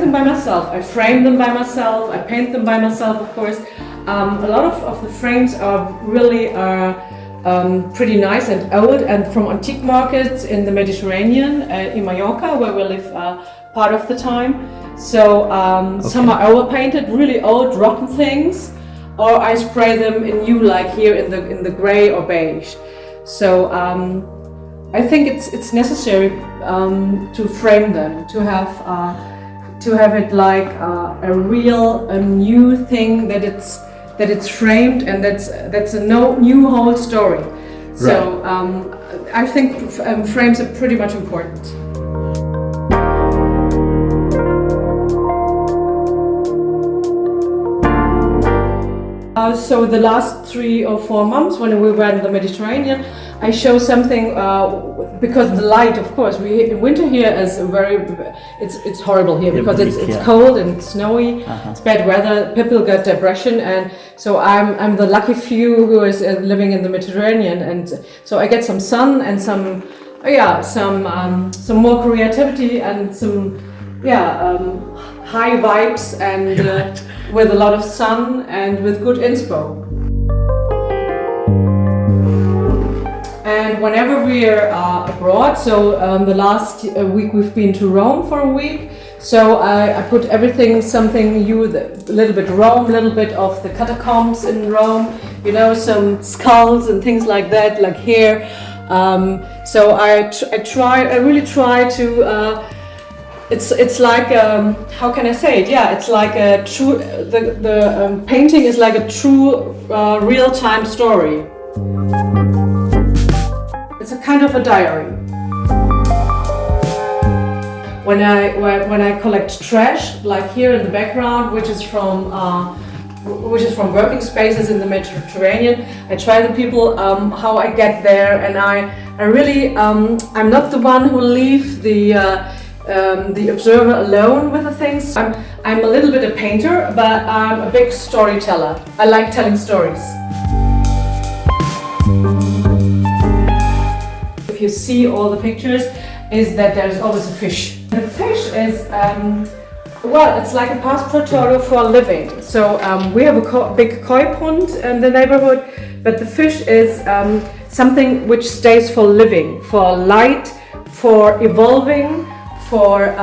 everything by myself. I frame them by myself. I paint them by myself, of course. A lot of the frames are really pretty nice and old, and from antique markets in the Mediterranean, in Mallorca, where we live part of the time. So some are overpainted, really old, rotten things, or I spray them in new, like here in the gray or beige. So I think it's necessary to frame them, to have it like a real, a new thing that it's framed, and that's a new whole story. Right. So I think frames are pretty much important. So the last 3 or 4 months when we were in the Mediterranean, I show something because the light, of course. Winter here is it's horrible here because it's cold and it's snowy. It's bad weather. People get depression, and so I'm the lucky few who is living in the Mediterranean, and so I get some sun and some more creativity and some high vibes and with a lot of sun and with good inspo. And whenever we're abroad, so the last week we've been to Rome for a week, so I put something new, a little bit Rome, a little bit of the catacombs in Rome, some skulls and things like that, like here. So I really try to. It's like how can I say it? Yeah, it's like a true. The painting is like a true real-time story. It's a kind of a diary. When I collect trash, like here in the background, which is from working spaces in the Mediterranean, I try to people how I get there, and I really I'm not the one who leave the observer alone with the things. I'm a little bit a painter, but I'm a big storyteller. I like telling stories. If you see all the pictures, is that there's always a fish. The fish is, it's like a passport photo for a living. So we have a big koi pond in the neighborhood, but the fish is something which stays for living, for light, for evolving, for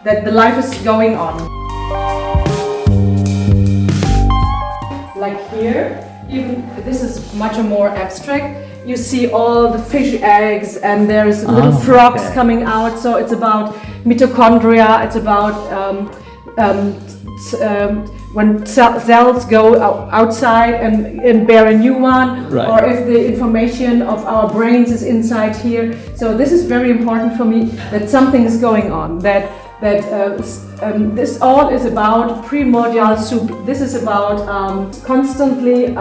that the life is going on. Like here, even this is much more abstract. You see all the fish eggs, and there's little frogs coming out. So it's about mitochondria. It's about when cells go outside and bear a new one, right. Or if the information of our brains is inside here. So this is very important for me, that something is going on, that this all is about primordial soup. This is about constantly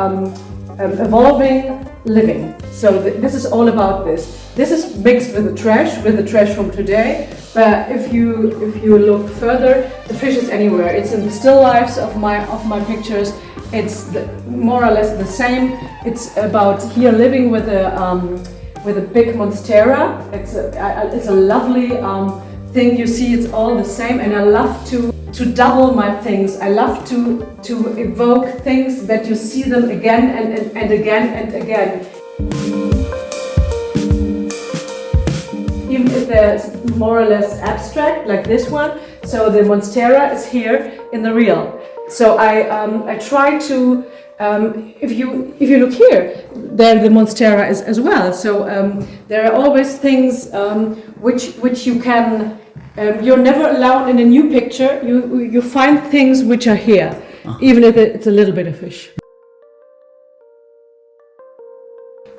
evolving living. So this is all about this. This is mixed with the trash from today. But if you look further, the fish is anywhere. It's in the still lives of my pictures. It's more or less the same. It's about here living with a big monstera. It's a lovely thing. You see, it's all the same, and I love to double my things. I love to evoke things that you see them again and again and again. Even if they're more or less abstract, like this one, so the monstera is here in the real. So I try to, if you look here, there the monstera is as well. So there are always things which you can. You're never alone in a new picture. You find things which are here, even if it's a little bit of fish.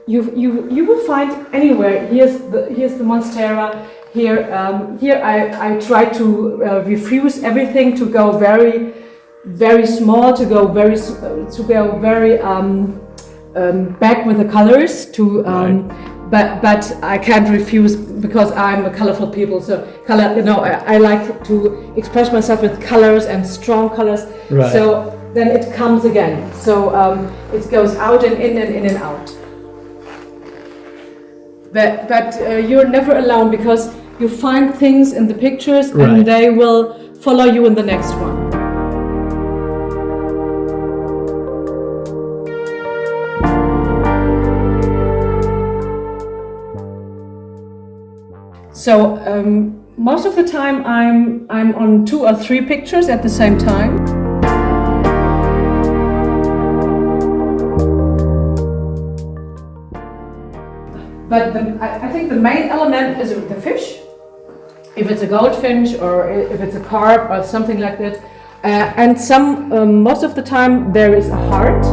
You will find anywhere. Here's the monstera. Here I try to refuse everything, to go very very small, to go very back with the colors. But I can't refuse, because I'm a colorful people. So I like to express myself with colors and strong colors. Right. So then it comes again. So it goes out and in and in and out. But you're never alone, because you find things in the pictures, right. And they will follow you in the next one. So most of the time I'm on 2 or 3 pictures at the same time. But I think the main element is the fish. If it's a goldfinch or if it's a carp or something like that. And most of the time there is a heart.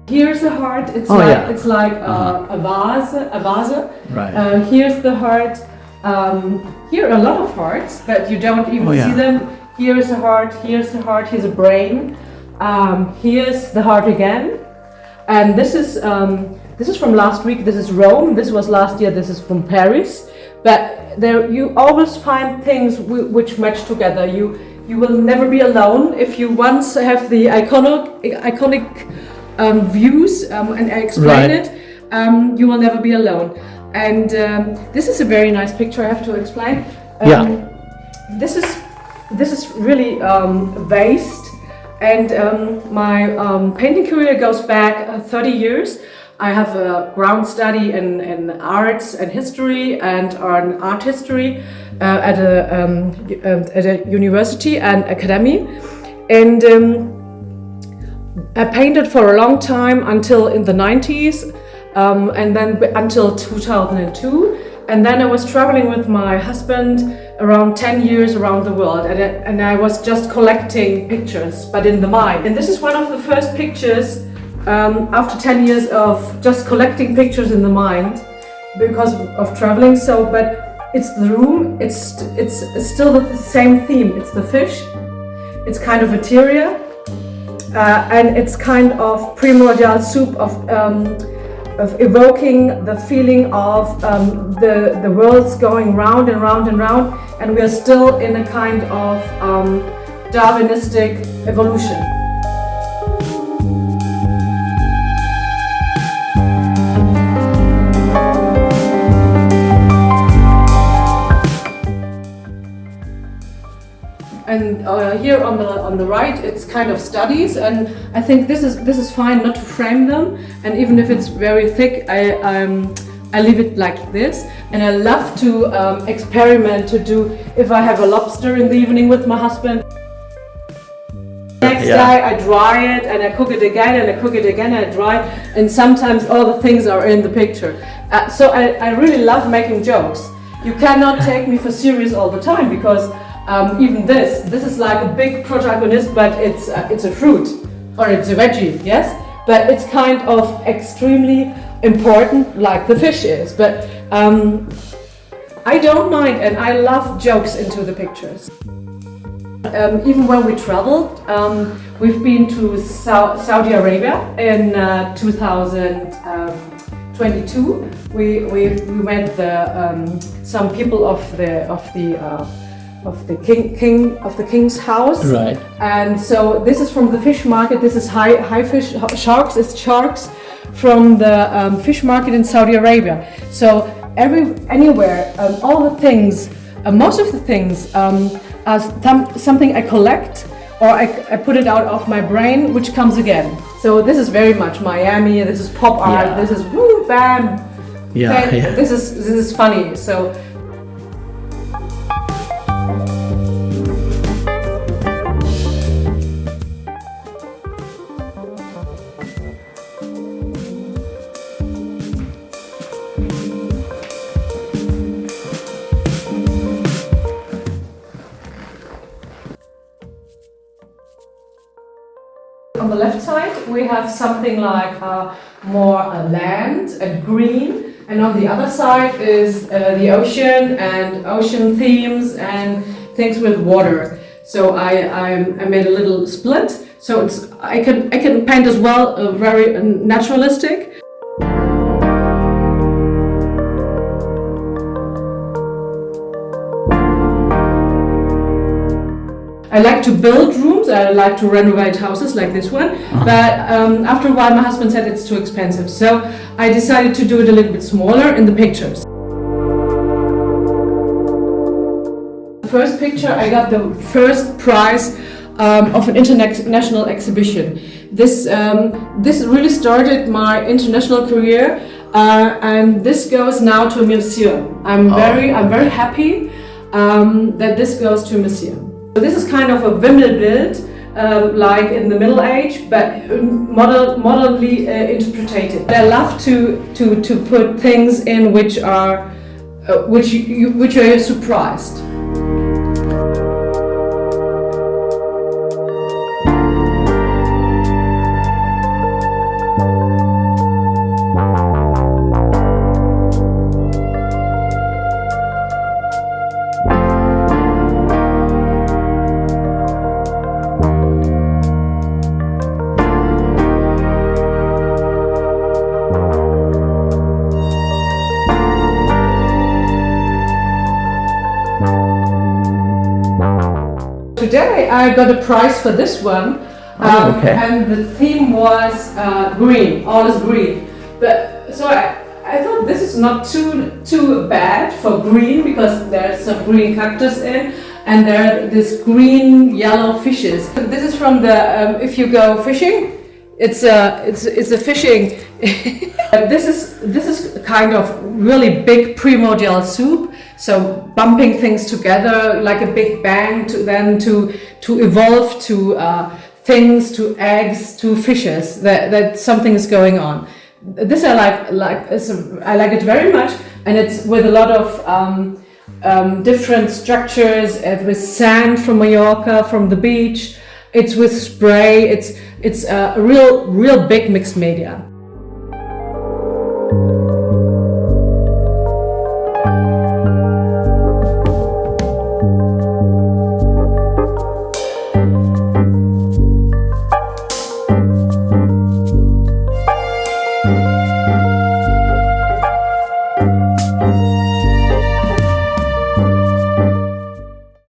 Here's the heart. It's like a vase. Right. Here's the heart. Here are a lot of hearts, but you don't even see them. Here's a heart. Here's the heart. Here's a brain. Here's the heart again. And this is from last week. This is Rome. This was last year. This is from Paris. But there you always find things which match together. You will never be alone if you once have the iconic views, and I explain it, you will never be alone. And this is a very nice picture, I have to explain. This is really vast, and my painting career goes back 30 years. I have a ground study in arts and history and on art history at a university and academy, and I painted for a long time until in the 90s, and then until 2002, and then I was traveling with my husband around 10 years around the world, and I was just collecting pictures, but in the mind. And this is one of the first pictures after 10 years of just collecting pictures in the mind because of traveling. So, but it's the room, it's still the same theme. It's the fish, it's kind of ethereal. And it's kind of primordial soup of evoking the feeling of the world's going round and round and round, and we are still in a kind of Darwinistic evolution. And here on the right, it's kind of studies, and I think this is fine not to frame them. And even if it's very thick, I leave it like this. And I love to experiment to do. If I have a lobster in the evening with my husband, next day I dry it and I cook it again and I cook it again and I dry. And sometimes all the things are in the picture. So I really love making jokes. You cannot take me for serious all the time because. Even this is like a big protagonist, but it's a fruit or it's a veggie, yes? But it's kind of extremely important, like the fish is. But I don't mind, and I love jokes into the pictures. Even when we traveled, we've been to Saudi Arabia in 2022. We met some people of the king's house, right? And so this is from the fish market. This is high fish sharks. It's sharks from the fish market in Saudi Arabia. So anywhere, all the things, most of the things are something I collect or I put it out of my brain, which comes again. So this is very much Miami. This is pop art. This is woo bam. This is funny. So. On the left side, we have something like more land and green, and on the other side is the ocean and ocean themes and things with water. So I made a little split. So I can paint as well, very naturalistic. I like to build rooms, I like to renovate houses like this one, but after a while my husband said it's too expensive. So I decided to do it a little bit smaller in the pictures. The first picture, I got the first prize of an international exhibition. This really started my international career, and this goes now to a museum. I'm very happy that this goes to a museum. So this is kind of a Wimmelbild, like in the Middle Age, but modernly interpreted. I love to put things in which are which are surprised. Today I got a prize for this one, and the theme was green, all is green. But so I thought this is not too bad for green, because there's some green cactus in, and there are these green yellow fishes. This is from the if you go fishing, it's a fishing. This is kind of really big primordial soup. So bumping things together like a big bang to evolve to things, to eggs, to fishes. That something is going on. This I like it very much, and it's with a lot of different structures. With sand from Mallorca, from the beach. It's with spray. It's a real big mixed media.